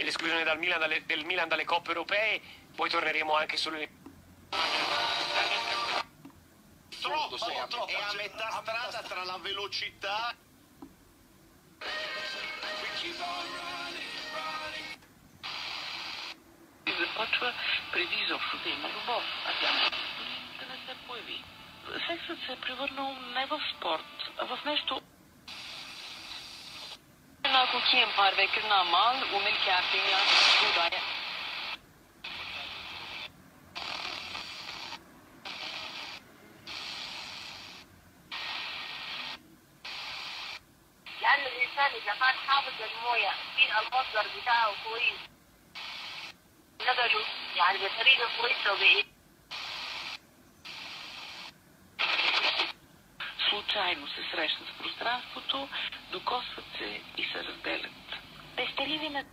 l'esclusione del Milan dalle coppe europee, poi torneremo anche sulle... Troppo, è a metà strada tra la velocità... Започва предизов има любов, а тя да не се появи. Сексът се е превърнал не в спорт, а в нещо... Kokainpar ve kurnamal och milkäpingar goda. لأن الإنسان إذا كان حافظ الموية في المصدر بتاعه كويس نقله يعني بطريقة كويسة وبإيه. Случайно се срещнат в пространството, докосват се и се разделят. Пещеливи на